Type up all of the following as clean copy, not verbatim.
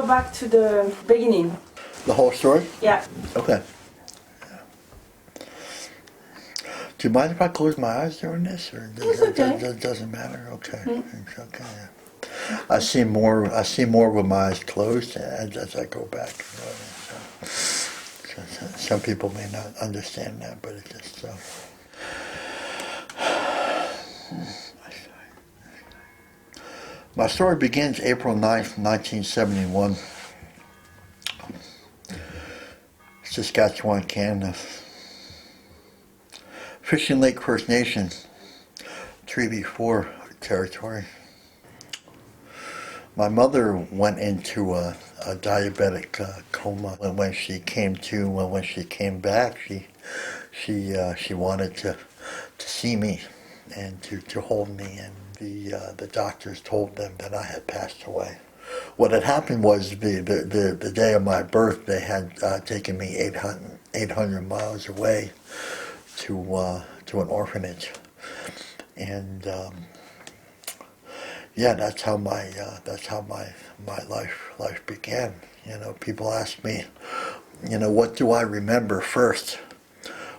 back to the beginning. The whole story? Yeah. Okay. Do you mind if I close my eyes during this, or It's okay. it doesn't matter? Okay, it's okay. Yeah. I see more with my eyes closed as I go back. So some people may not understand that, but it's just so. My story begins April 9th, 1971, Saskatchewan, Canada. Fishing Lake First Nation, Treaty 4 territory. My mother went into a diabetic coma when she came to. When she came back, she wanted to see me and to hold me, and the doctors told them that I had passed away. What had happened was the day of my birth, they had taken me 800 miles away to an orphanage, and yeah, that's how my life began. You know, people ask me, you know, what do I remember first?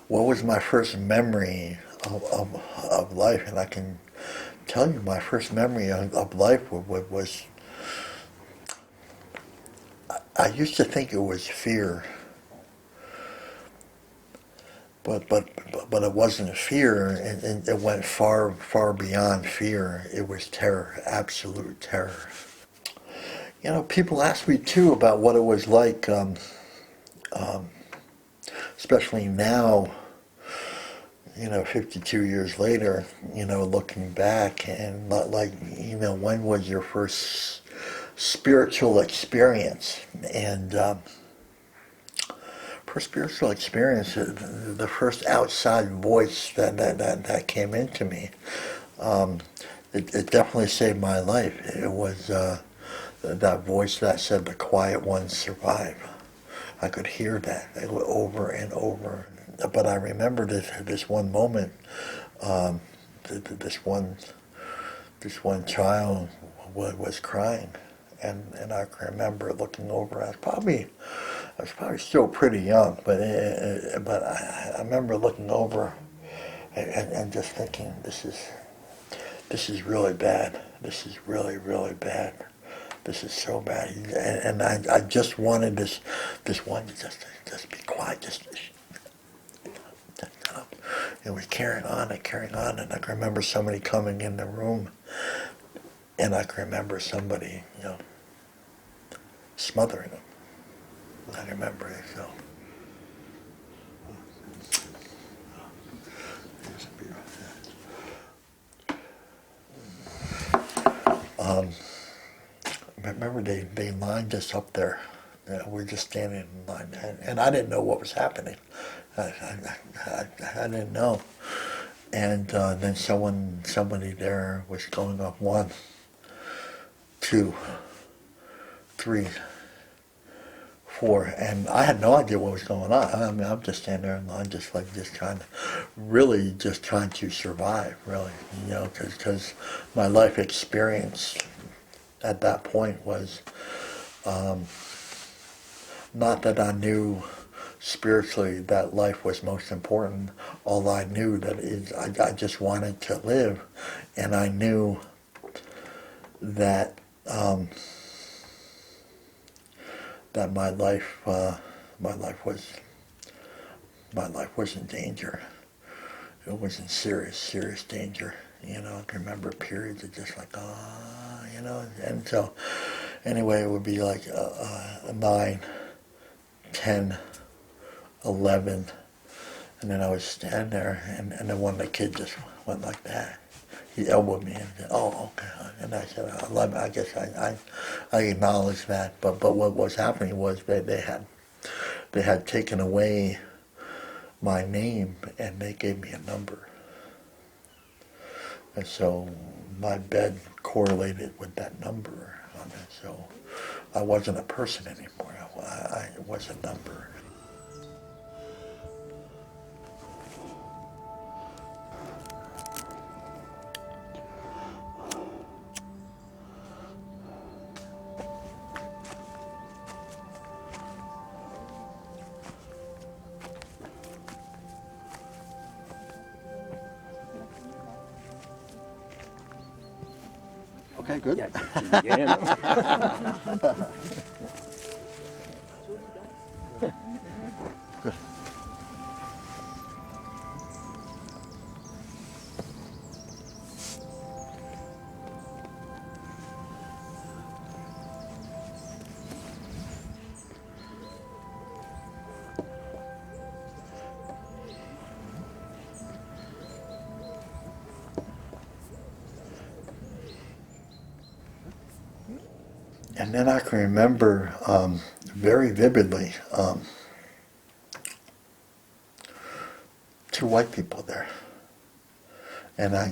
What was my first memory of life? And I can tell you, my first memory of life was I used to think it was fear. But it wasn't fear, and it went far beyond fear. It was terror, absolute terror. You know, people ask me too about what it was like, especially now, you know, 52 years later, you know, looking back, and like, you know, when was your first spiritual experience? And for spiritual experience, the first outside voice that came into me, it definitely saved my life. It was that voice that said, "The quiet ones survive." I could hear that over and over. But I remember this one moment. This one child was crying, and I can remember looking over. I was probably still pretty young, but I remember looking over and just thinking, this is really bad. This is really bad. This is so bad. And I just wanted this one to just be quiet. It was carrying on, and I can remember somebody coming in the room, and I can remember somebody, you know, smothering them. I remember it, so. Remember they lined us up there. We're just standing in line, and I didn't know what was happening. I didn't know. And then somebody there was going up 1, 2, 3, 4, and I had no idea what was going on. I mean, I'm just standing there in line, just trying to survive, really, you know, because my life experience at that point was not that I knew spiritually that life was most important. All I knew that is I just wanted to live, and I knew that that my life was in danger. It was in serious danger. You know, I can remember periods of just like, you know, and so anyway, it would be like 9, 10, 11, and then I would stand there, and then one of the kids just went like that. He elbowed me and said, "Oh, okay." And I said, I guess I acknowledged that. But what was happening was they had taken away my name, and they gave me a number. And so my bed correlated with that number on it. So I wasn't a person anymore. I was a number. Okay, good. Yeah, you begin. And then I can remember very vividly two white people there. And I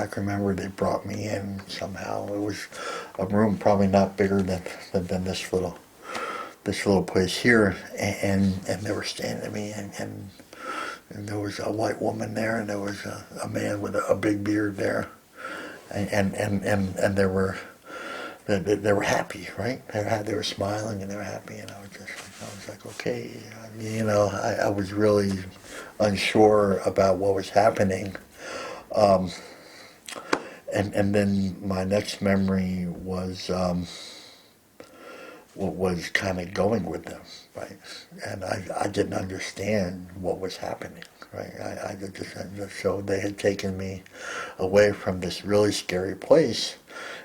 can remember they brought me in somehow. It was a room probably not bigger than this little place here, and they were standing to me, and there was a white woman there, and there was a man with a big beard there, and they were happy, right? They were smiling and they were happy, and I was like, okay, I was really unsure about what was happening. And then my next memory was kind of going with them, right? And I didn't understand what was happening, right? I just so they had taken me away from this really scary place,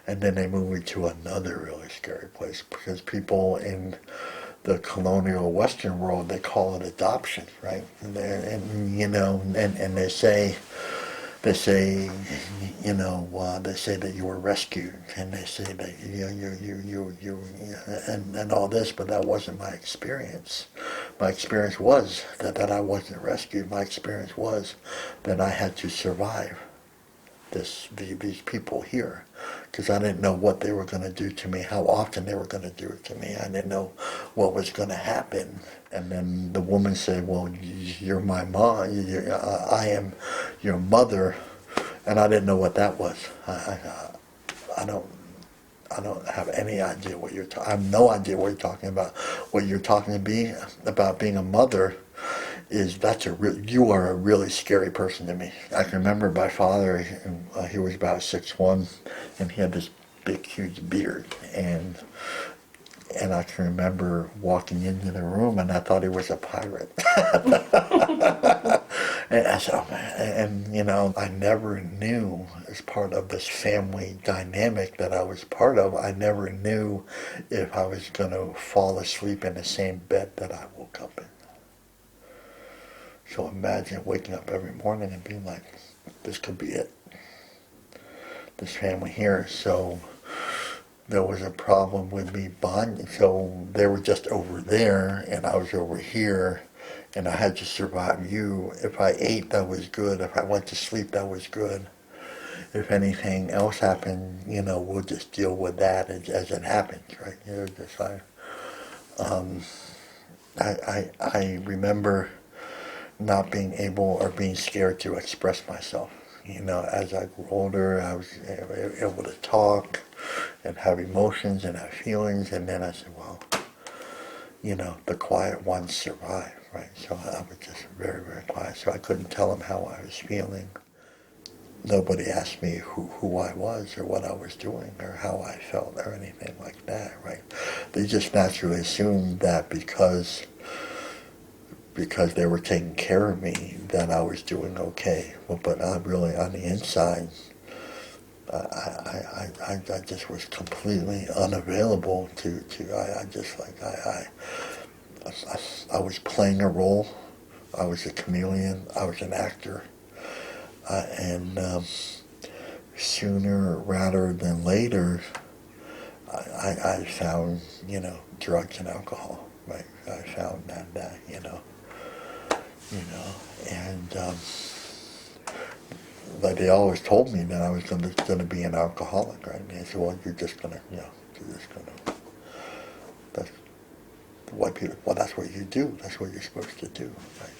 and then they moved me to another really scary place, because people in the colonial Western world, they call it adoption, right? And they say, they say that you were rescued, and they say that and all this, but that wasn't my experience. My experience was that I wasn't rescued. My experience was that I had to survive these people here, because I didn't know what they were going to do to me, how often they were going to do it to me. I didn't know what was going to happen. And then the woman said, well, you're my mom, I am your mother, and I didn't know what that was. I don't have any idea what you're talking. I have no idea what you're talking about. What you're talking to me about being a mother you are a really scary person to me. I can remember my father. He was about 6'1", and he had this big, huge beard, and I can remember walking into the room, and I thought he was a pirate. And I said, oh, man. And I never knew, as part of this family dynamic that I was part of, I never knew if I was going to fall asleep in the same bed that I woke up in. So imagine waking up every morning and being like, this could be it. This family here. So there was a problem with me bonding. So they were just over there, and I was over here, and I had to survive you. If I ate, that was good. If I went to sleep, that was good. If anything else happened, we'll just deal with that as it happens, right? Just like, I remember not being able or being scared to express myself. As I grew older, I was able to talk and have emotions and have feelings, and then I said, well, the quiet ones survive, right? So I was just very, very quiet, so I couldn't tell them how I was feeling. Nobody asked me who I was or what I was doing or how I felt or anything like that, right? They just naturally assumed that because they were taking care of me, that I was doing okay. But I'm really on the inside. I just was completely unavailable I was playing a role. I was a chameleon. I was an actor. And sooner rather than later, I found, drugs and alcohol, right? I found that. And but they always told me that I was going to be an alcoholic, right? And they said, well, you're just going to, that's white people, well, that's what you do. That's what you're supposed to do, right?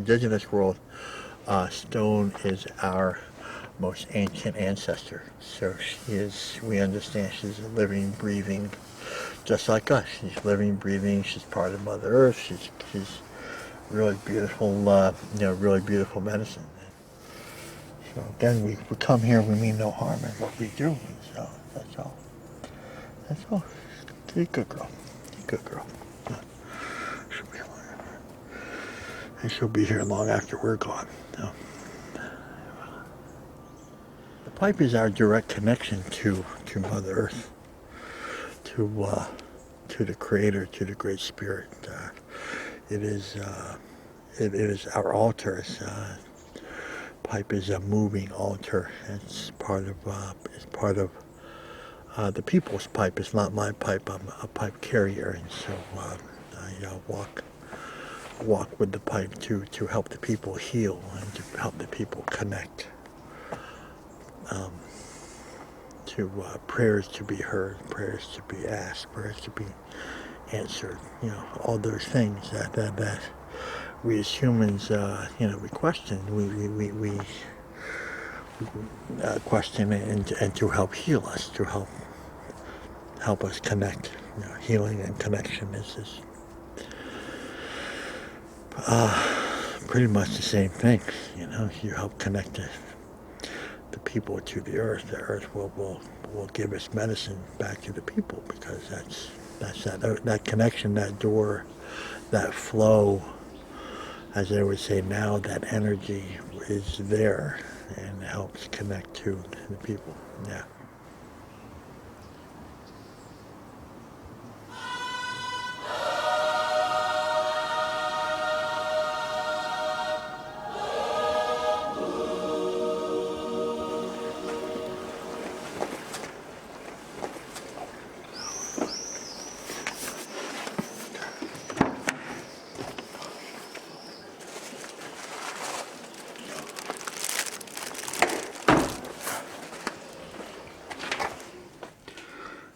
indigenous world, stone is our most ancient ancestor. So we understand she's a living, breathing, just like us. She's living, breathing. She's part of Mother Earth. She's really beautiful, really beautiful medicine. So again, we come here, we mean no harm in what we do. So that's all. That's all. Be a good girl. Be a good girl. Yeah. She'll be here long after we're gone. So. The pipe is our direct connection to Mother Earth, to the Creator, to the Great Spirit. It is our altar. Pipe is a moving altar. It's part of the people's pipe. It's not my pipe. I'm a pipe carrier, and so I walk with the pipe to help the people heal and to help the people connect. To prayers to be heard, prayers to be asked, prayers to be answered. All those things that we as humans, we question. We question and to help heal us, to help us connect. Healing and connection is pretty much the same thing. You help connect the people to the earth. The earth will give us medicine back to the people, because that's that connection, that door, that flow, as I would say now, that energy is there and helps connect to the people. Yeah.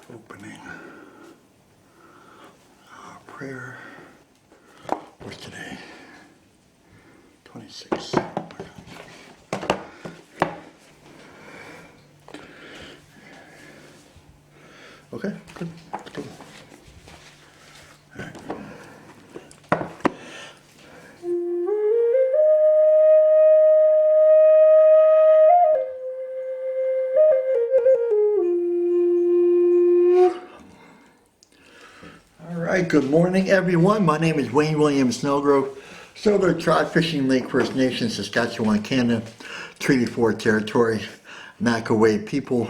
Opening our prayer. What's today? 26. Okay, good. Good. All right. All right, good morning, everyone. My name is Wayne Snellgrove, Solar Tribe Fishing Lake First Nation, Saskatchewan, Canada, Treaty 4 territory, Nakaway people,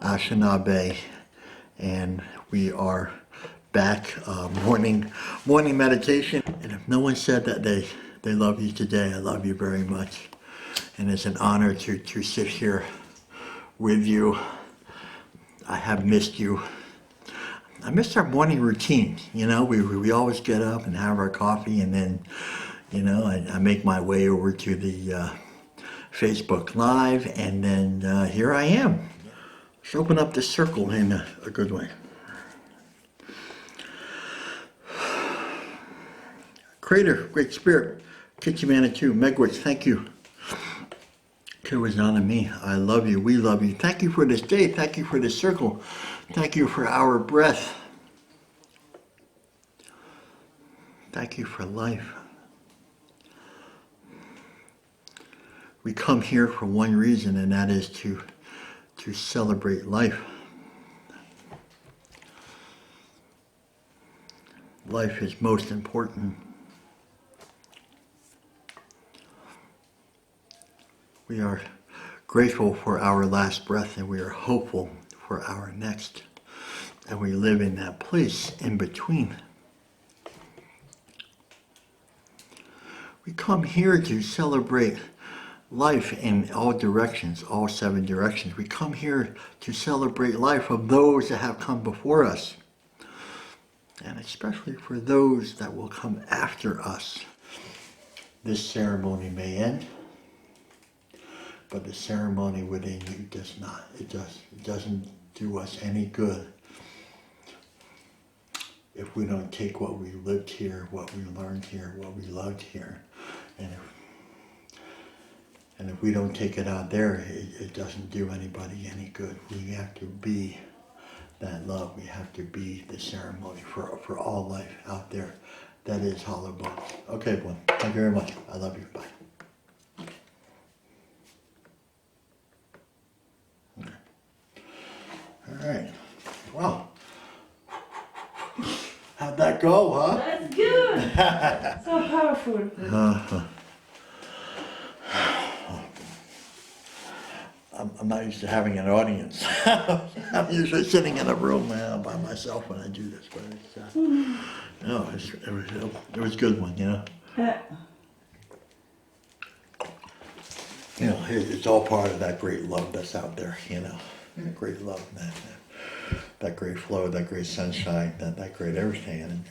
Anishinaabe, and we are back, morning meditation. And if no one said that they love you today, I love you very much. And it's an honor to sit here with you. I have missed you. I missed our morning routine. We always get up and have our coffee, and then, I make my way over to the Facebook Live, and then here I am. Let's open up this circle in a good way. Creator, Great Spirit, Kitchimanitou, Megwitch, thank you. Kiwazana me, I love you, we love you. Thank you for this day, thank you for this circle. Thank you for our breath. Thank you for life. We come here for one reason, and that is to celebrate life. Life is most important. We are grateful for our last breath, and we are hopeful for our next. And we live in that place in between. We come here to celebrate life in all directions, all 7 directions. We come here to celebrate life of those that have come before us, and especially for those that will come after us. This ceremony may end, but the ceremony within you does not. It doesn't do us any good if we don't take what we lived here, what we learned here, what we loved here, And if we don't take it out there, it doesn't do anybody any good. We have to be that love. We have to be the ceremony for all life out there. That is hollow bones. Okay, boy. Thank you very much. I love you. Bye. All right. Well, how'd that go, huh? That's good. So powerful. I'm not used to having an audience. I'm usually sitting in a room by myself when I do this, but it's, no, it was a good one, you know. You know, it's all part of that great love that's out there, you know. Great love, that great flow, that great sunshine, that great everything, and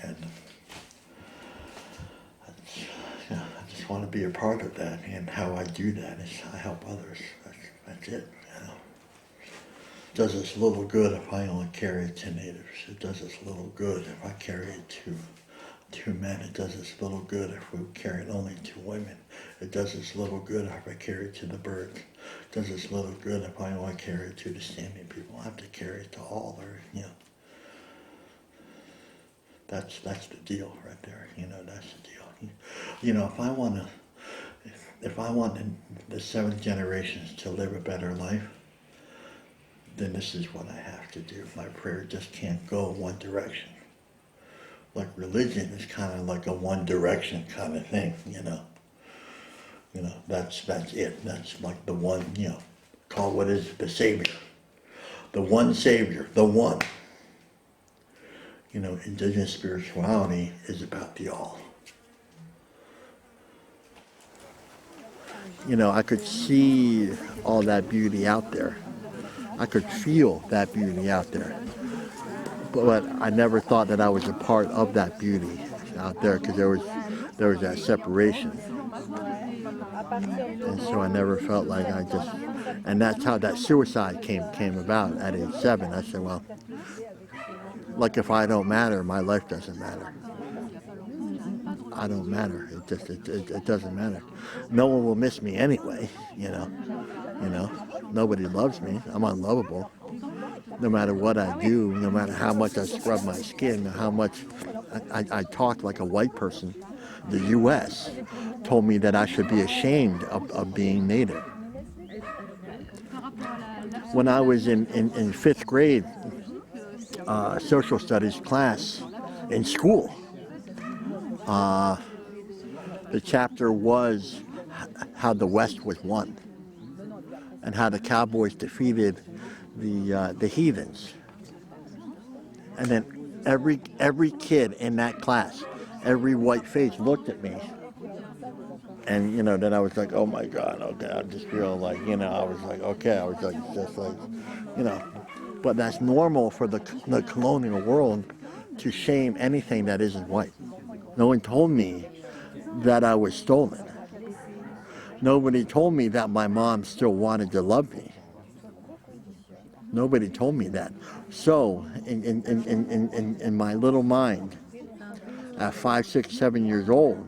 I just want to be a part of that, and how I do that is I help others. That's it, you know. It does us little good if I only carry it to natives. It does us little good if I carry it to men. It does us little good if we carry it only to women. It does us little good if I carry it to the birds. It does us little good if I only carry it to the standing people. I have to carry it to all, or, you know. That's the deal right there, you know, that's the deal. You know, if I want the 7 generations to live a better life, then this is what I have to do. My prayer just can't go one direction. Like religion is kind of like a one direction kind of thing, you know. You know, that's it. That's like the one, you know, call what is the Savior. The one Savior, the one. You know, indigenous spirituality is about the all. You know, I could see all that beauty out there. I could feel that beauty out there. But I never thought that I was a part of that beauty out there, because there was that separation. And so I never felt like and that's how that suicide came about at age 7. I said, well, like if I don't matter, my life doesn't matter. I don't matter. It doesn't matter. No one will miss me anyway, you know. You know, nobody loves me. I'm unlovable. No matter what I do, no matter how much I scrub my skin, how much I talk like a white person, the U.S. told me that I should be ashamed of being Native. When I was in 5th grade social studies class in school, the chapter was how the West was won and how the Cowboys defeated the heathens. And then every kid in that class, every white face looked at me. And, you know, then I was like, oh my God, okay, I just feel like, you know, I was like, okay, I was like, just like, you know. But that's normal for the colonial world to shame anything that isn't white. No one told me that I was stolen. Nobody told me that my mom still wanted to love me. Nobody told me that. So, in my little mind, at 5, 6, 7 years old,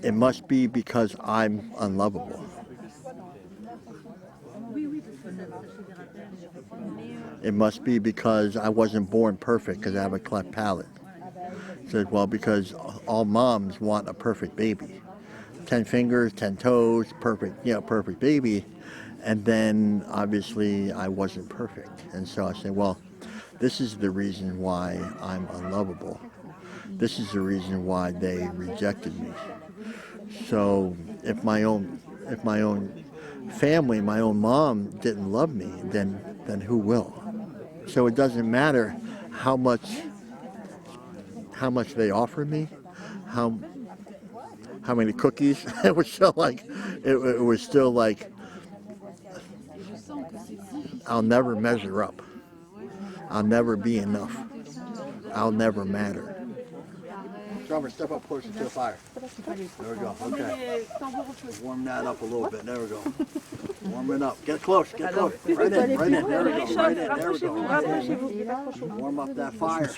it must be because I'm unlovable. It must be because I wasn't born perfect, because I have a cleft palate. Said, well, because all moms want a perfect baby. 10 fingers, 10 toes, perfect, you know, perfect baby. And then obviously I wasn't perfect. And so I said, well, this is the reason why I'm unlovable. This is the reason why they rejected me. So if my own family, my own mom didn't love me, then who will? So it doesn't matter how much they offer me, how many cookies. It was still like I'll never measure up. I'll never be enough. I'll never matter. Drummer, step up closer to the fire. There we go. Okay. Warm that up a little bit. There we go. Warm it up. Get close. Get close. Right in. Right in. There we go. Right in. There we go. Warm up that fire.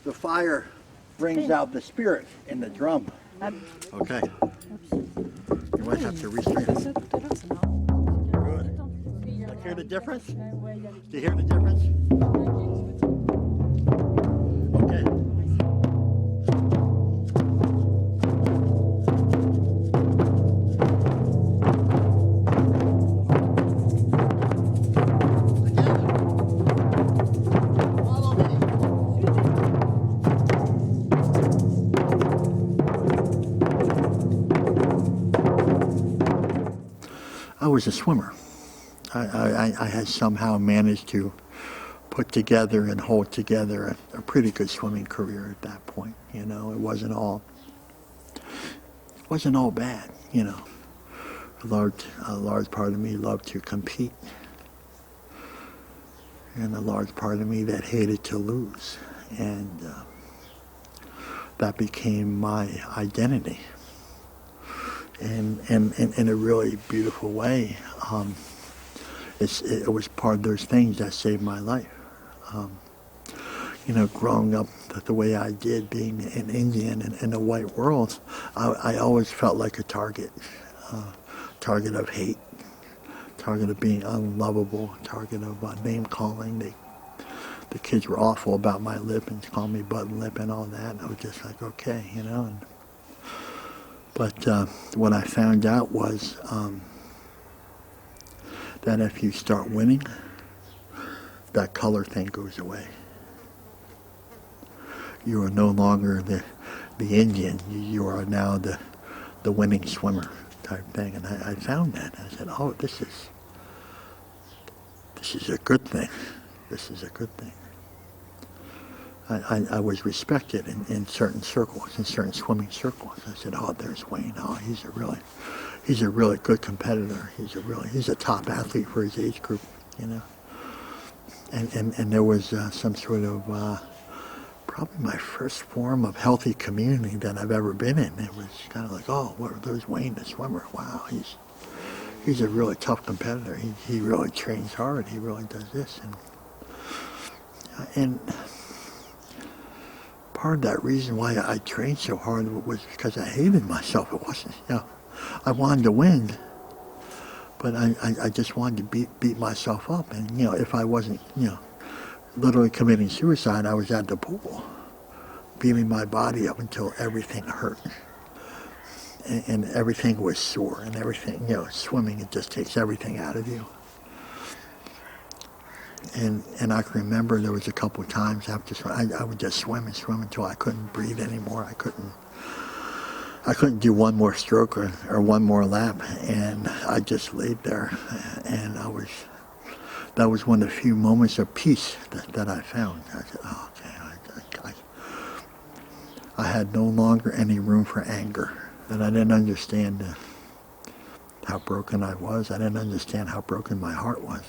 the fire brings out the spirit in the drum. Okay. You might have to restrain. Good. Like, hear the difference? Do you hear the difference? Okay. I was a swimmer. I had somehow managed to put together and hold together a pretty good swimming career at that point. You know, it wasn't all bad. You know, a large part of me loved to compete, and a large part of me that hated to lose, and that became my identity. And in a really beautiful way, it was part of those things that saved my life. You know, growing up the way I did, being an Indian in the white world, I always felt like a target of hate, target of being unlovable, target of name calling. The kids were awful about my lip and called me butt and lip and all that. And I was just like, okay, you know. But what I found out was that if you start winning, that color thing goes away. You are no longer the Indian. You are now the winning swimmer type thing. And I found that. I said, oh, this is a good thing. This is a good thing. I was respected in certain circles, in certain swimming circles. I said, oh, there's Wayne. Oh, he's a really good competitor. He's a top athlete for his age group, you know. And there was some sort of probably my first form of healthy community that I've ever been in. It was kind of like, oh, there's Wayne the swimmer. Wow, he's a really tough competitor. He really trains hard. He really does this, and part of that reason why I trained so hard was because I hated myself. It wasn't, you know, I wanted to win, but I just wanted to beat myself up. And, you know, if I wasn't, you know, literally committing suicide, I was at the pool, beating my body up until everything hurt. And everything was sore and everything, you know, swimming, it just takes everything out of you. And I can remember there was a couple of times after I would just swim until I couldn't breathe anymore. I couldn't do one more stroke or one more lap, and I just laid there, and that was one of the few moments of peace that I found. I said, oh, okay, I had no longer any room for anger, and I didn't understand how broken I was. I didn't understand how broken my heart was.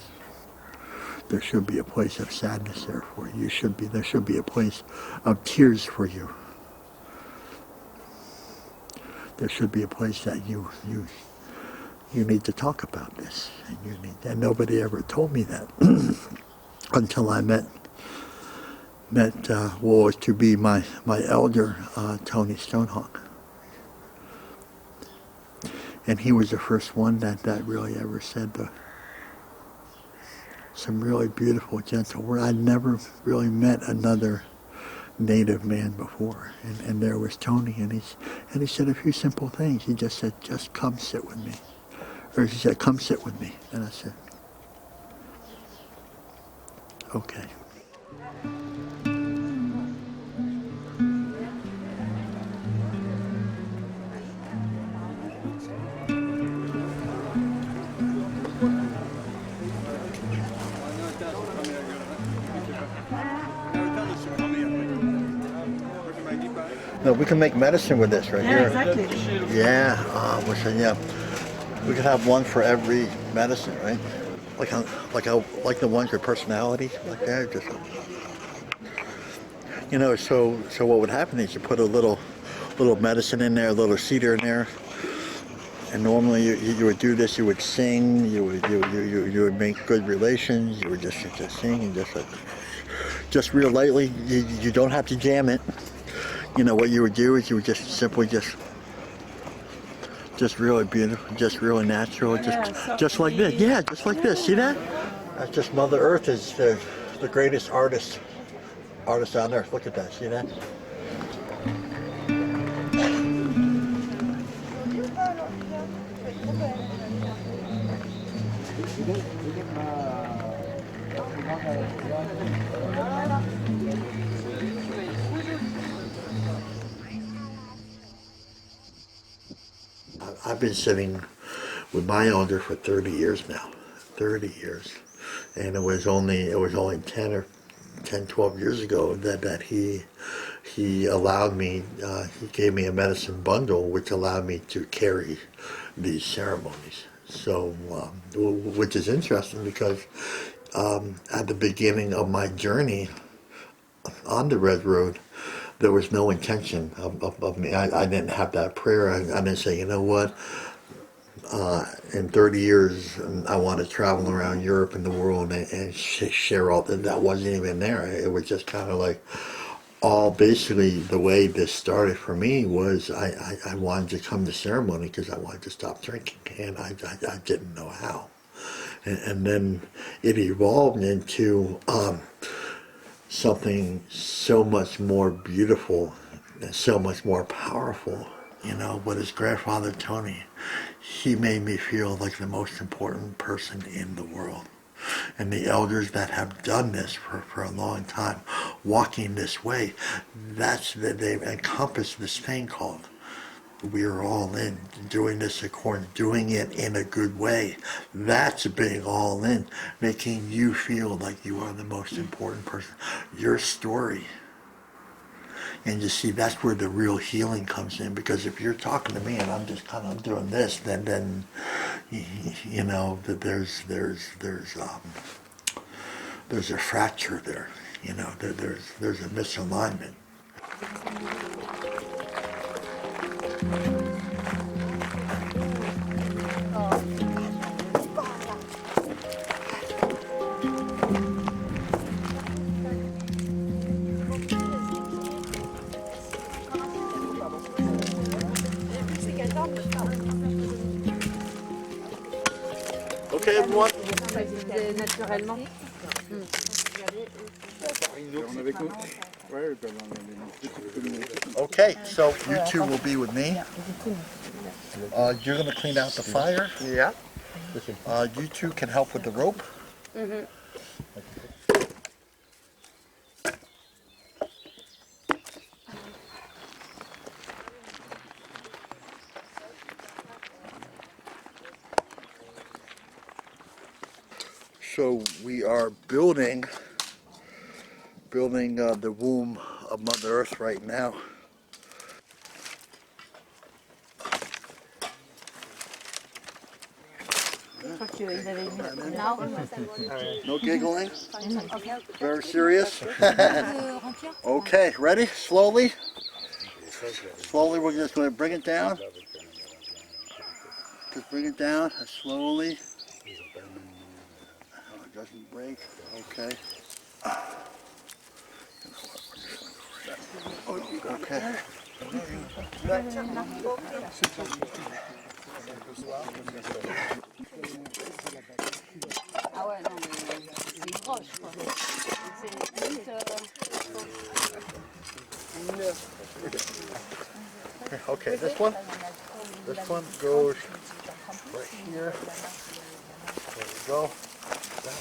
There should be a place of sadness there for you. There should be a place of tears for you. There should be a place that you need to talk about this, and nobody ever told me that until I met what was to be my elder, Tony Stonehawk, and he was the first one that really ever said some really beautiful, gentle words. I'd never really met another Native man before, and there was Tony, and he said a few simple things. He just said, "Just come sit with me," or he said, "Come sit with me," and I said, "Okay." No, we can make medicine with this right here. Exactly. Yeah, yeah. We could have one for every medicine, right? Like the ones with personality, like that. Just, you know. So what would happen is you put a little medicine in there, a little cedar in there, and normally you would do this. You would sing. You would make good relations. You would just sing and just like. just real lightly. You don't have to jam it. You know, what you would do is you would just simply just really beautiful, just really natural, just like this. Yeah, just like this. See that? That's just Mother Earth is the greatest artist on earth. Look at that. See that? I've been sitting with my elder for 30 years now. 30 years. And it was only 12 years ago that he allowed me, he gave me a medicine bundle which allowed me to carry these ceremonies. So, which is interesting because at the beginning of my journey on the Red Road, there was no intention of me. I didn't have that prayer. I didn't say, you know what, in 30 years, I want to travel around Europe and the world and share all that. That wasn't even there. It was just kind of like, all basically the way this started for me was I wanted to come to ceremony because I wanted to stop drinking, and I didn't know how. And then it evolved into something so much more beautiful and so much more powerful. You know, what his grandfather Tony, he made me feel like the most important person in the world. And the elders that have done this for a long time, walking this way, they've encompassed this thing called we're all in, doing this according, doing it in a good way. That's being all in, making you feel like you are the most important person. Your story. And you see, that's where the real healing comes in, because if you're talking to me and I'm just kind of doing this, then you know that there's a fracture there. You know, there's a misalignment. Okay, everyone. Okay, so you two will be with me. You're going to clean out the fire. Yeah. You two can help with the rope. Mm-hmm. So we are building the womb of Mother Earth right now. No giggling. Very serious. Okay, ready? Slowly. Slowly, we're just going to bring it down. Just bring it down slowly. Oh, it doesn't break. Okay. Okay. Ah ouais, non, mais c'est proche, quoi. C'est limite... Okay, this one goes right here. There we go. That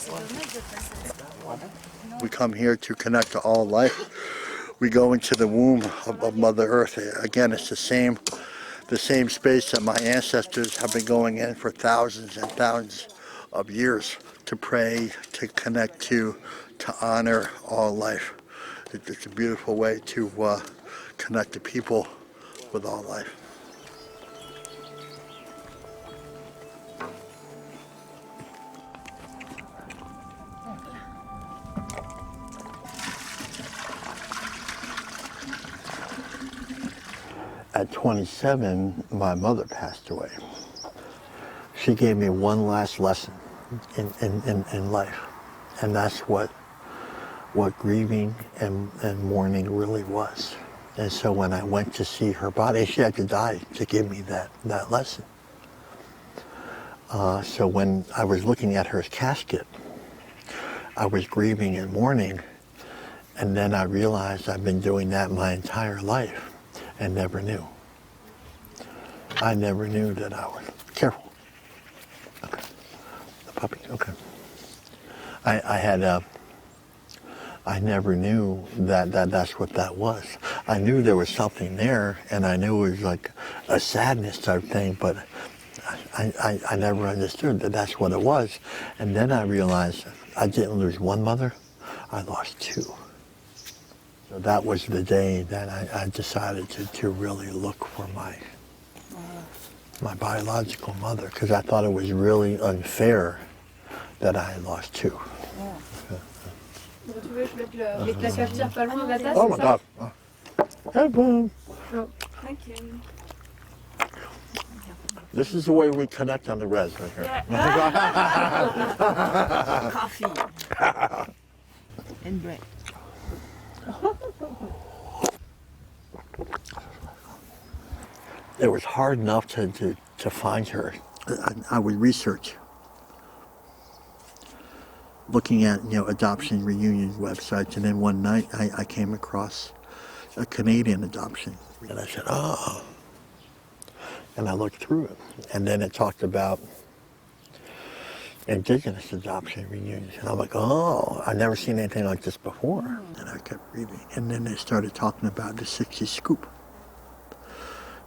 one. We come here to connect to all life. We go into the womb of Mother Earth. Again, it's the same space that my ancestors have been going in for thousands and thousands of years to pray, to connect to honor all life. It's a beautiful way to connect to people with all life. At 27, my mother passed away. She gave me one last lesson in life, and that's what what grieving and mourning really was. And so when I went to see her body, she had to die to give me that lesson. So when I was looking at her casket, I was grieving and mourning, and then I realized I've been doing that my entire life and never knew. I never knew that I was, careful. Okay, the puppy, okay. I never knew that's what that was. I knew there was something there, and I knew it was like a sadness type thing, but I never understood that that's what it was. And then I realized I didn't lose one mother, I lost two. So that was the day that I decided to really look for my biological mother, because I thought it was really unfair that I had lost two. Tu veux, je mette la cafetière pas loin de la tasse, Oh my God. Hey, boom. Oh, thank you. This is the way we connect on the res right here. Coffee. And bread. It was hard enough to find her. I would research, looking at adoption reunion websites, and then one night I came across a Canadian adoption, and I said, oh, and I looked through it, and then it talked about Indigenous adoption reunions, and I'm like, oh, I've never seen anything like this before. And I kept reading, and then they started talking about the 60s scoop,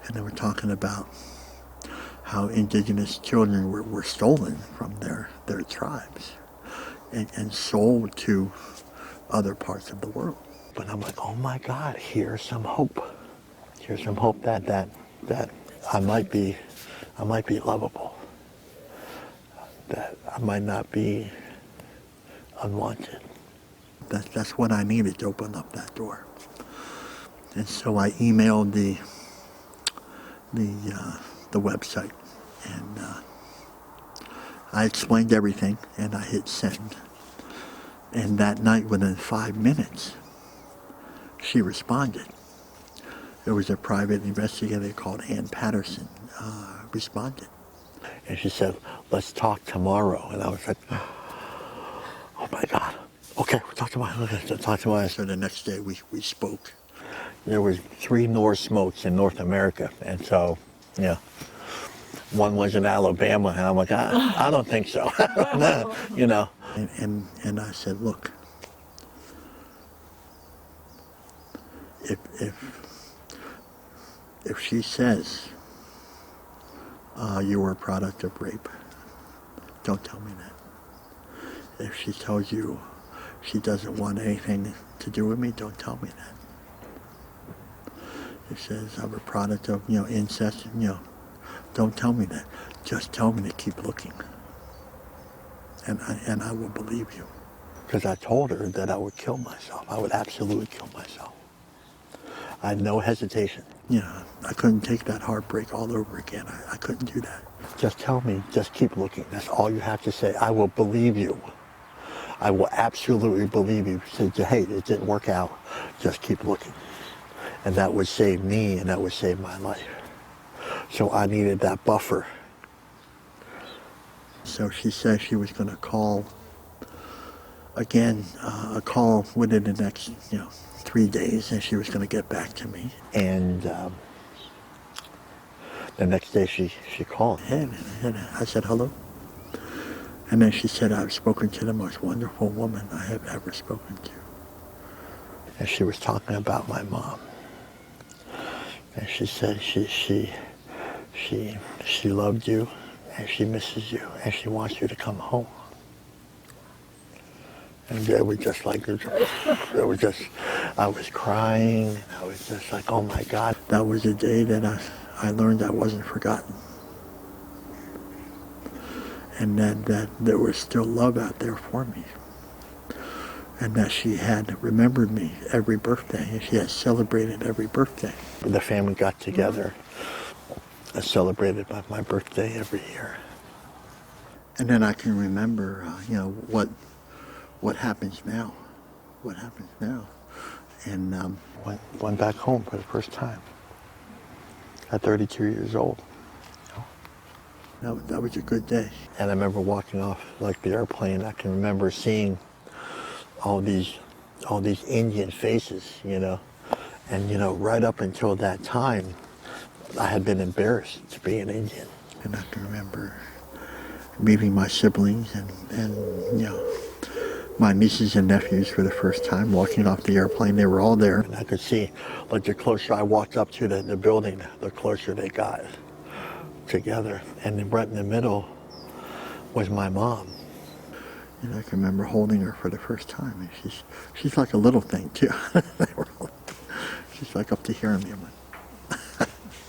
and they were talking about how Indigenous children were stolen from their tribes and sold to other parts of the world. But I'm like, oh my God, here's some hope. Here's some hope that I might be lovable. That I might not be unwanted. That's what I needed to open up that door. And so I emailed the website, and I explained everything, and I hit send. And that night, within 5 minutes, she responded. There was a private investigator called Ann Patterson responded. And she said, let's talk tomorrow. And I was like, oh my God. Okay, we'll talk tomorrow. Okay, so talk tomorrow. So the next day we spoke. There was 3 Norse smokes in North America. And so, one was in Alabama. And I'm like, I don't think so. And I said, look, if she says you were a product of rape, don't tell me that. If she tells you she doesn't want anything to do with me, don't tell me that. If she says I'm a product of incest, don't tell me that. Just tell me to keep looking, and I will believe you. Because I told her that I would kill myself. I would absolutely kill myself. I had no hesitation. I couldn't take that heartbreak all over again. I couldn't do that. Just tell me, just keep looking. That's all you have to say. I will believe you. I will absolutely believe you. Say, hey, it didn't work out. Just keep looking. And that would save me, and that would save my life. So I needed that buffer. So she said she was going to call again, a call within the next, 3 days, and she was going to get back to me. And the next day she called, and I said, hello. And then she said, I've spoken to the most wonderful woman I have ever spoken to. And she was talking about my mom. And she said she loved you, and she misses you, and she wants you to come home. And it was just like, I was crying, and I was just like, oh my God. That was the day that I learned I wasn't forgotten. And that there was still love out there for me. And that she had remembered me every birthday, and she had celebrated every birthday. The family got together and celebrated my birthday every year. And then I can remember, what happens now. what happens now? And went back home for the first time at 32 years old. That was a good day. And I remember walking off like the airplane. I can remember seeing all these Indian faces, you know. And you know, right up until that time, I had been embarrassed to be an Indian. And I can remember meeting my siblings and you know, my nieces and nephews for the first time, walking off the airplane. They were all there. And I could see, like, the closer I walked up to the building, the closer they got together. And then right in the middle was my mom. And I can remember holding her for the first time. And she's like a little thing, too. She's like up to here in me.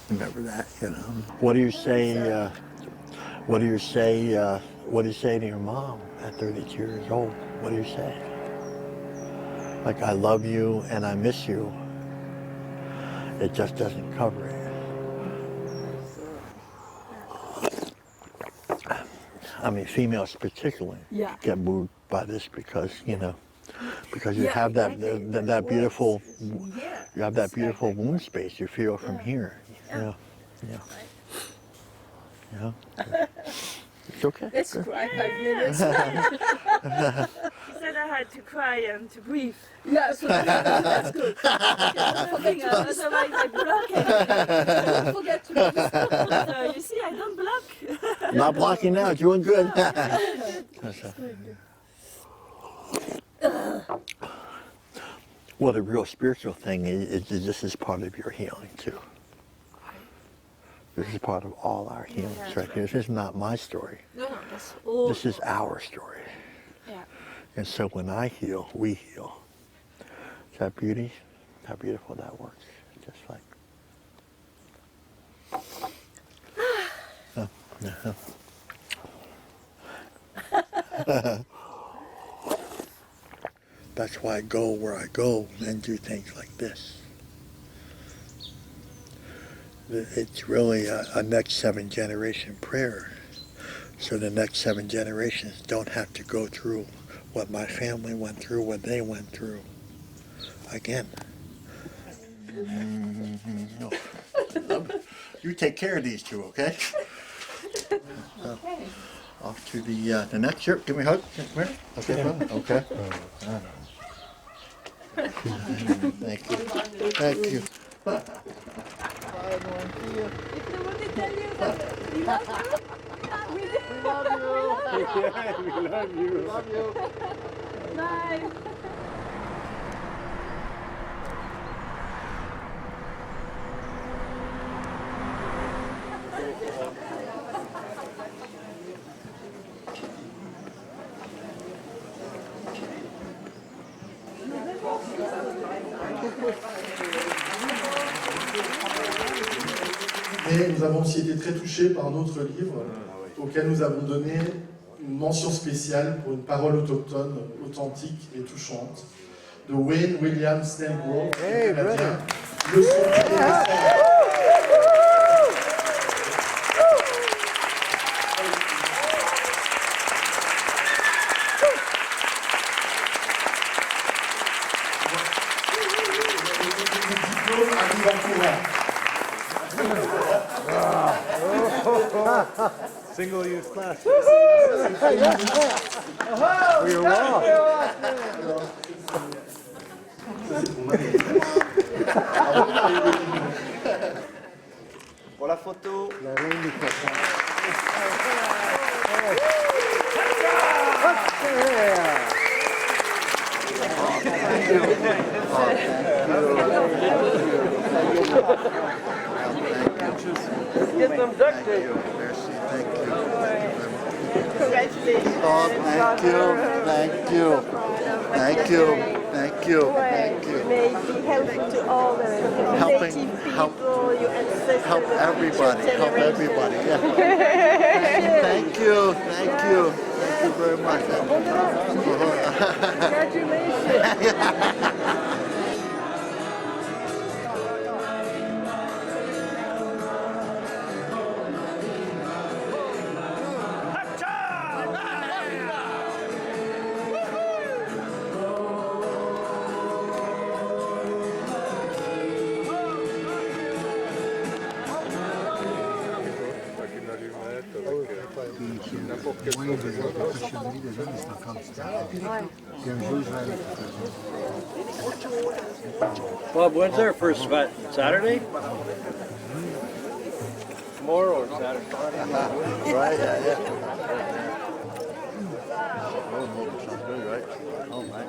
Remember that, you know. What do you say to your mom at 32 years old? What do you say? Like, I love you and I miss you. It just doesn't cover it. I mean, females particularly get moved by this because, you know, because you have that beautiful, you have that beautiful womb space you feel from here. Yeah. It's okay. Let's cry again. Let's cry. He said I had to cry and to breathe. Yeah, so that's good. Otherwise I block it. Don't forget to breathe. So you see, I don't block. Not blocking now, doing good. Well, the real spiritual thing is this is part of your healing too. This is part of all our healings right here. This is not my story. No, that's all. This is our story. Yeah. And so when I heal, we heal. Is that beauty? How beautiful that works. Just like. That's why I go where I go and do things like this. It's really a next 7 generation prayer. So the next 7 generations don't have to go through what my family went through, what they went through again. You take care of these two, okay? Okay. Off to the next year. Give me a hug. Come here. Okay, brother. Okay. Thank you. Thank you. If they want to tell you that we love you, we love you. Yeah, we love you. Love you. Bye. Et nous avons aussi été très touchés par notre livre, auquel nous avons donné une mention spéciale pour une parole autochtone, authentique et touchante, de Wayne Snellgrove, canadien, le son du diplôme arrive en courant. Single-use plastic. We were wrong. Pour la photo. Get them duct tape. Congratulations. Oh, thank you. Thank you. Thank you. Thank you. Thank you. May it be helpful to all the native people, your ancestors. Help everybody. Help everybody. Yeah. Thank you. Thank you. Thank you very much. Congratulations. Bob, when's our first sweat? Saturday? Tomorrow or Saturday? Right, yeah. Sounds good, right? Oh, my.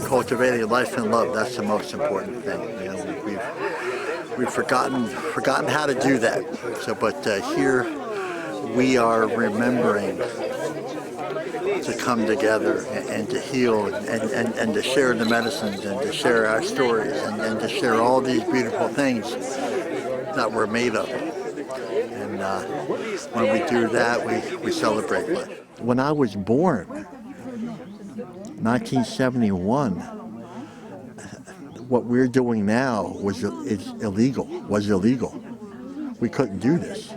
Cultivating life and love, that's the most important thing. You know, we've forgotten how to do that. So, but here we are remembering to come together and to heal and to share the medicines and to share our stories and to share all these beautiful things that we're made of. And when we do that, we celebrate life. When I was born, 1971, what we're doing now was illegal. We couldn't do this.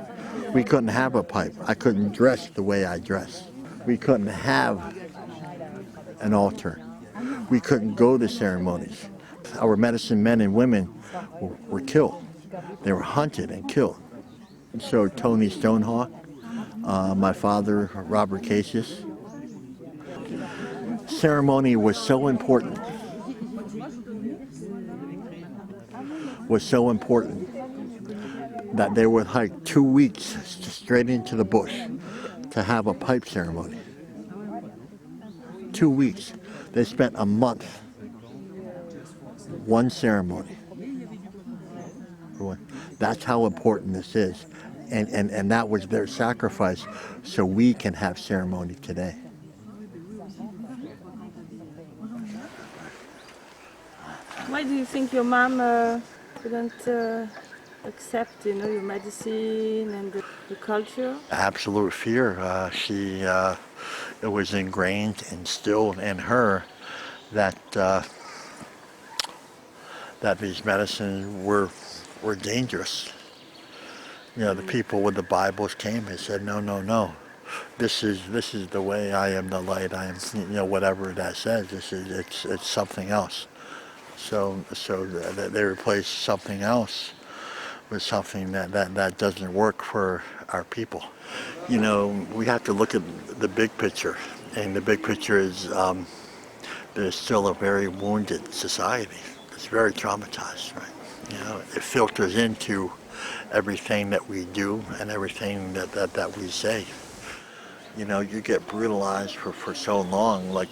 We couldn't have a pipe. I couldn't dress the way I dress. We couldn't have an altar. We couldn't go to ceremonies. Our medicine men and women were killed. They were hunted and killed. So Tony Stonehawk, my father, Robert Casius. Ceremony was so important. That they would hike 2 weeks straight into the bush to have a pipe ceremony. 2 weeks. They spent a month. One ceremony. That's how important this is. And that was their sacrifice so we can have ceremony today. Why do you think your mom couldn't accept, your medicine and the culture? Absolute fear. It was instilled in her that these medicines were dangerous. The people with the Bibles came and said, no. This is the way. I am the light. I am, whatever that says. It's something else. So they replaced something else with something that doesn't work for our people. We have to look at the big picture, and the big picture is there's still a very wounded society. It's very traumatized, right? It filters into everything that we do and everything that we say. You get brutalized for so long, like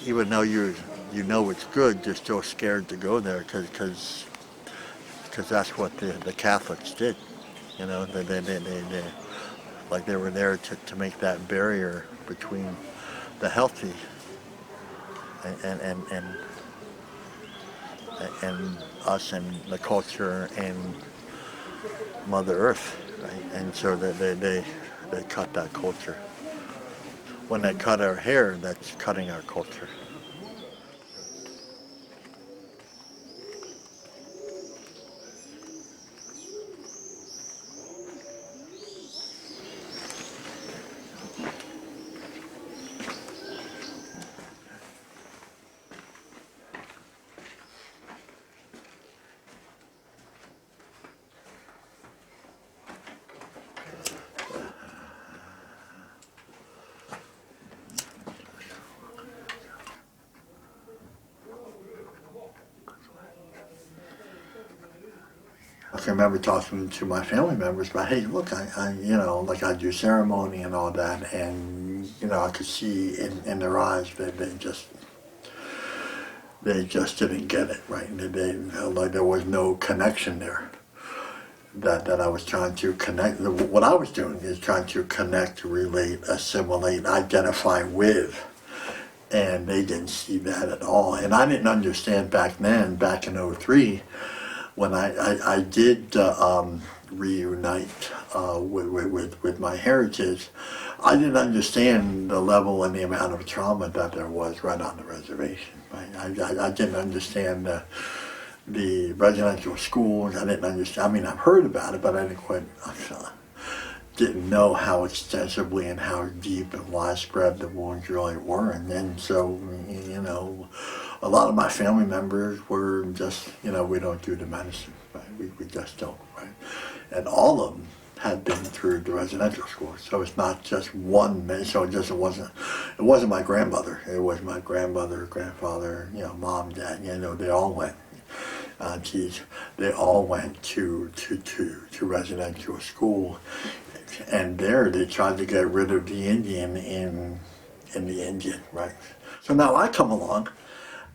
even though you know it's good, you're still scared to go there because that's what the Catholics did. They were there to make that barrier between the healthy and us and the culture and Mother Earth, right? And so they cut that culture. When they cut our hair, that's cutting our culture. I can remember talking to my family members about, hey, look, I you know, like I do ceremony and all that, and you know, I could see in their eyes that they just didn't get it, right? They like there was no connection there. That I was trying to connect. What I was doing is trying to connect, relate, assimilate, identify with, and they didn't see that at all. And I didn't understand back then, back in '03, when I did reunite with my heritage. I didn't understand the level and the amount of trauma that there was right on the reservation. Right? I didn't understand the residential schools. I didn't understand. I mean, I've heard about it, but I didn't know how extensively and how deep and widespread the wounds really were. And then, so, you know, a lot of my family members were just, you know, we don't do the medicine, right? We just don't, right? And all of them had been through the residential school, so it's not just one. So it wasn't my grandmother. It was my grandmother, grandfather, you know, mom, dad. You know, they all went. They all went to residential school, and there they tried to get rid of the Indian in the Indian, right? So now I come along,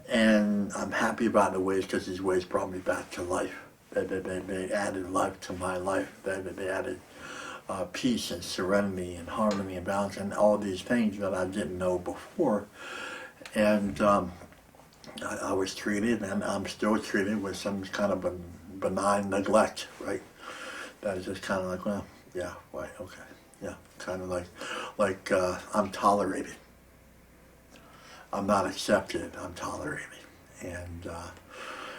and I'm happy about the ways, because these ways brought me back to life. They added life to my life. They added peace and serenity and harmony and balance and all these things that I didn't know before. And I was treated, and I'm still treated with some kind of benign neglect, right? That is just kind of like, well, yeah, right, okay, yeah, kind of like I'm tolerated. I'm not accepted, I'm tolerated. And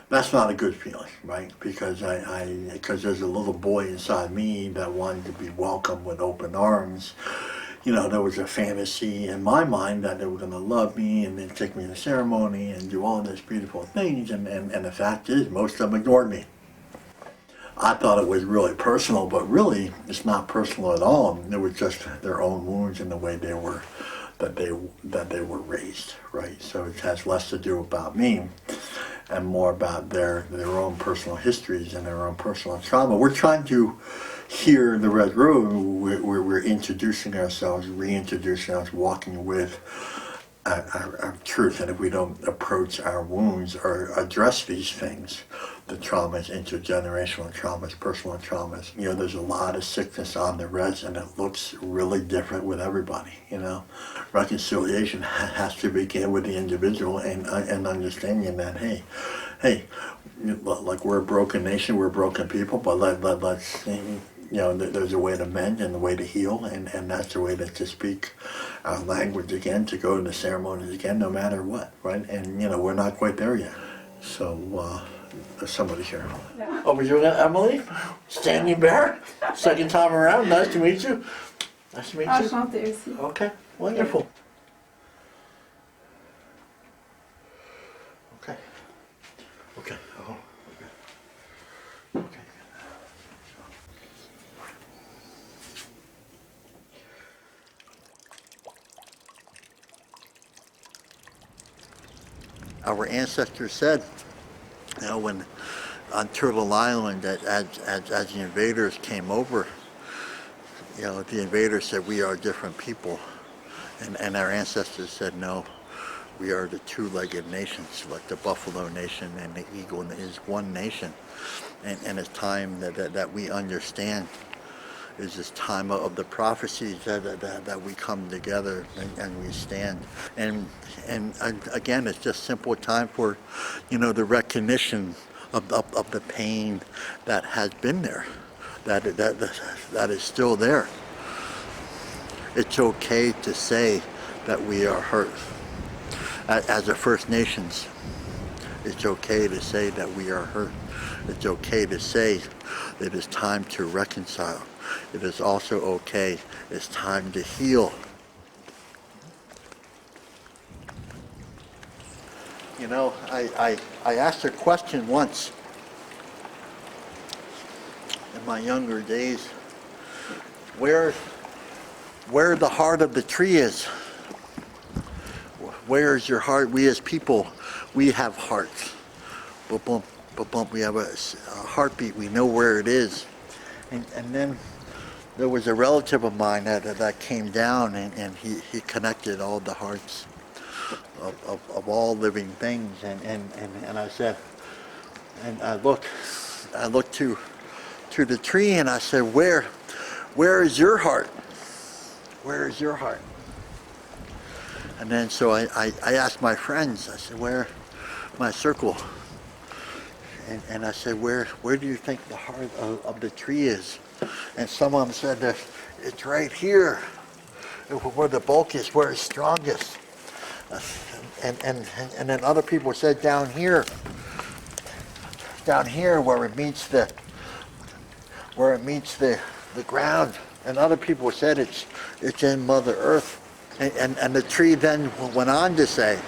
that's not a good feeling, right? Because because there's a little boy inside me that wanted to be welcomed with open arms. You know, there was a fantasy in my mind that they were going to love me and then take me to ceremony and do all these beautiful things. And the fact is, most of them ignored me. I thought it was really personal, but really, it's not personal at all. It was just their own wounds and the way they were, that they were raised, right? So it has less to do about me and more about their own personal histories and their own personal trauma. We're trying to, here in the Red Road, we're introducing ourselves, reintroducing ourselves, walking with our truth. And if we don't approach our wounds or address these things, the traumas, intergenerational traumas, personal traumas, you know, there's a lot of sickness on the res, and it looks really different with everybody, you know. Reconciliation has to begin with the individual and understanding that, hey, like we're a broken nation, we're broken people, but let's you know, there's a way to mend and a way to heal, and that's the way to speak our language again, to go to the ceremonies again, no matter what, right? And, you know, we're not quite there yet. So, there's somebody here. Yeah. Oh, were you Emily? Standing Bear? Second time around. Nice to meet you. Nice to meet you. Enchantée aussi. Okay, wonderful. Okay. Okay. Oh, okay. Okay. Our ancestors said, you know, when on Turtle Island, that as the invaders came over, you know, the invaders said, we are different people. And our ancestors said, no, we are the two-legged nations, like the buffalo nation and the eagle is one nation. And it's time that we understand. Is this time of the prophecies that we come together and we stand. And again, it's just simple time for, you know, the recognition of the pain that has been there, that is still there. It's okay to say that we are hurt. As a First Nations, it's okay to say that we are hurt. It's okay to say it is time to reconcile. It is also okay, it's time to heal. You know, I asked a question once in my younger days, where the heart of the tree is. Where is your heart? We as people, we have hearts. Boom, boom. bump. We have a heartbeat. We know where it is. And then there was a relative of mine that came down, and he connected all the hearts of all living things. And I said, and I looked to the tree, and I said, where is your heart? Where is your heart? And then so I asked my friends, I said, where, my circle, and I said, where do you think the heart of the tree is? And some of them said that it's right here, where the bulk is, where it's strongest. And then other people said down here where it meets the ground. And other people said it's in Mother Earth. And the tree then went on to say,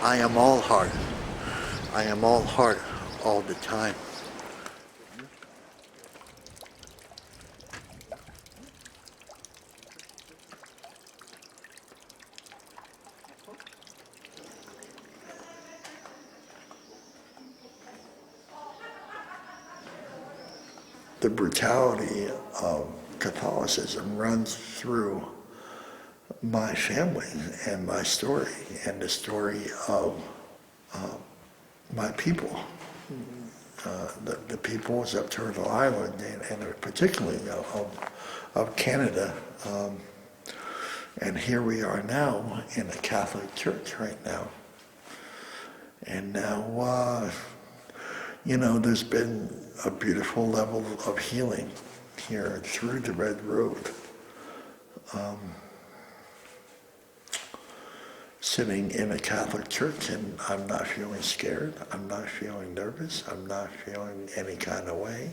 I am all heart. I am all heart all the time. The brutality of Catholicism runs through my family and my story and the story of my people, the peoples of Turtle Island, and particularly of Canada. And here we are now in a Catholic church right now. And now, there's been a beautiful level of healing here through the Red Road. Sitting in a Catholic church, and I'm not feeling scared, I'm not feeling nervous, I'm not feeling any kind of way.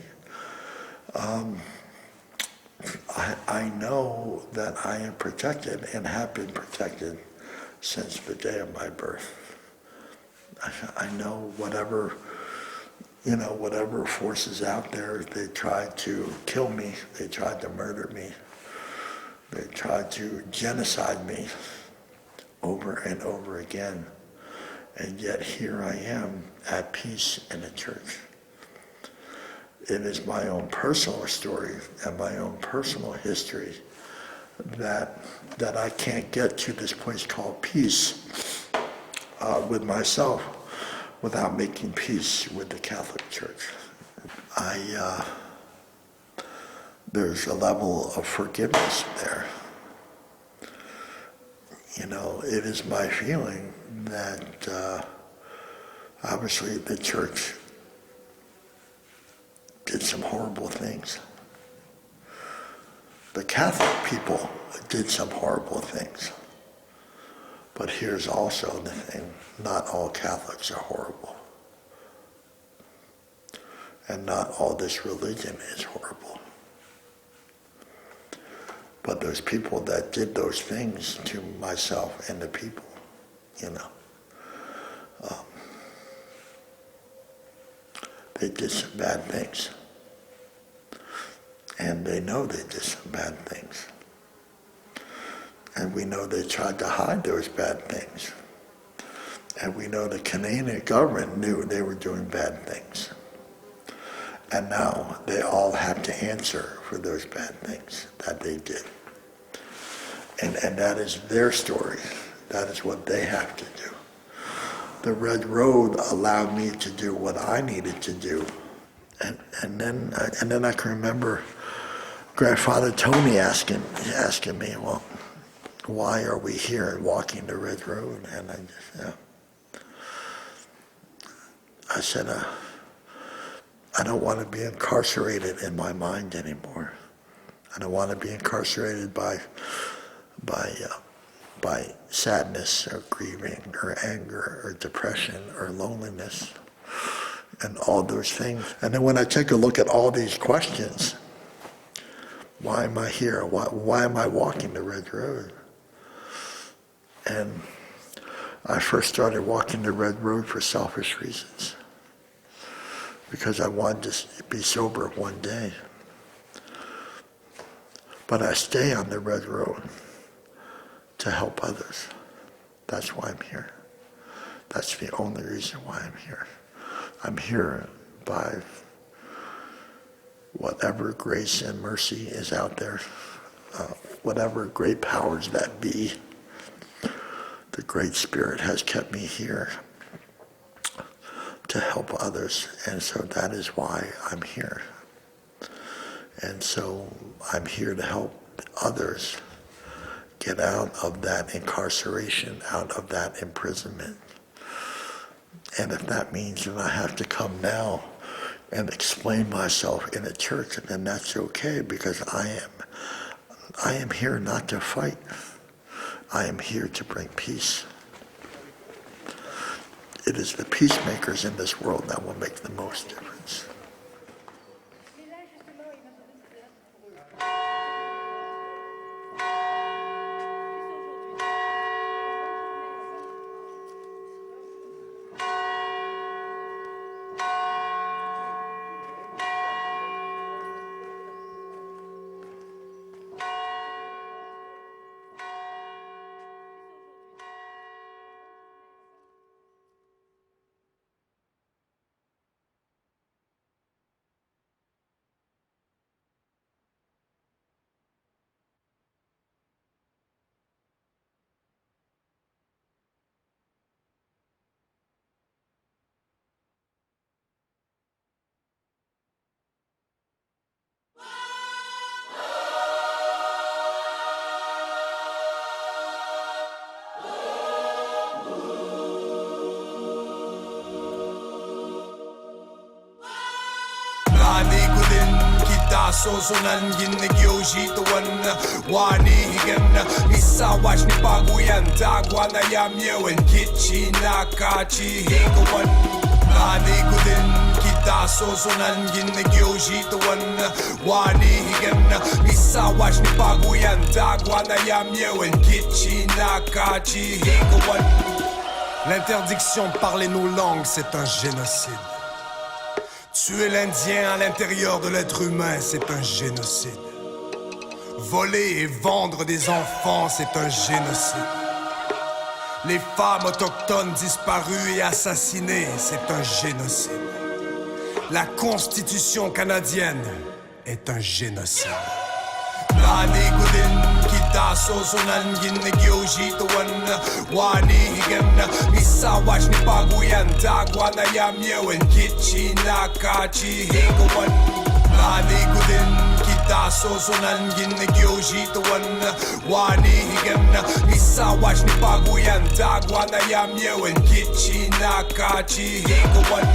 I know that I am protected and have been protected since the day of my birth. I know whatever forces out there, they tried to kill me, they tried to murder me, they tried to genocide me over and over again. And yet here I am at peace in a church. It is my own personal story and my own personal history that I can't get to this place called peace with myself without making peace with the Catholic Church. There's a level of forgiveness there. It is my feeling that obviously the church did some horrible things. The Catholic people did some horrible things. But here's also the thing, not all Catholics are horrible. And not all this religion is horrible. But those people that did those things to myself and the people, they did some bad things. And they know they did some bad things. And we know they tried to hide those bad things. And we know the Canadian government knew they were doing bad things. And now they all have to answer for those bad things that they did. And that is their story. That is what they have to do. The Red Road allowed me to do what I needed to do. And then I can remember Grandfather Tony asking me, well, why are we here and walking the Red Road? And I said, I don't want to be incarcerated in my mind anymore. I don't want to be incarcerated by sadness or grieving or anger or depression or loneliness and all those things. And then when I take a look at all these questions, why am I here? Why am I walking the Red Road? And I first started walking the Red Road for selfish reasons, because I wanted to be sober one day. But I stay on the Red Road to help others. That's why I'm here. That's the only reason why I'm here. I'm here by whatever grace and mercy is out there, whatever great powers that be. The Great Spirit has kept me here to help others, and so that is why I'm here. And so I'm here to help others get out of that incarceration, out of that imprisonment. And if that means that I have to come now and explain myself in a church, then that's okay, because I am here not to fight. I am here to bring peace. It is the peacemakers in this world that will make the most difference. Sosunan ginnegiujitawan wanihigan misawash ni paguyan tagwana yamyewen kichi nakachihingawan nanigudin kita sosunan ginnegiujitawan wanihigan misawash ni paguyan tagwana yamyewen kichi nakachihingawan. L'interdiction de parler nos langues, c'est un génocide. Tuer l'Indien à l'intérieur de l'être humain, c'est un génocide. Voler et vendre des enfants, c'est un génocide. Les femmes autochtones disparues et assassinées, c'est un génocide. La Constitution canadienne est un génocide. Kita sosunan ginnegiujitawan wanihigan misawash ni paguyan tagwana yamyewen kichi nakachihingawan. Nanigudin kita sosunan ginnegiujitawan wanihigan misawash ni paguyan tagwana yamyewen kichi nakachihingawan.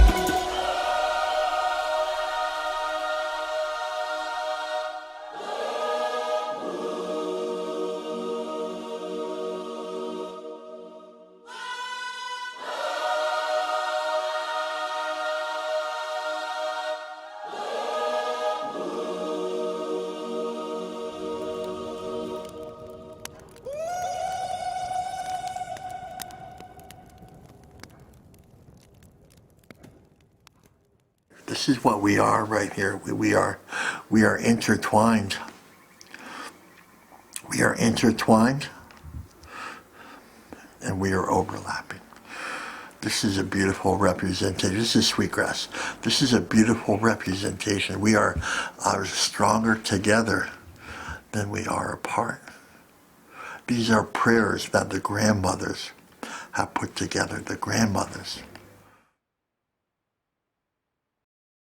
This is what we are right here. We are intertwined. We are intertwined, and we are overlapping. This is a beautiful representation. This is sweetgrass. This is a beautiful representation. We are stronger together than we are apart. These are prayers that the grandmothers have put together. The grandmothers.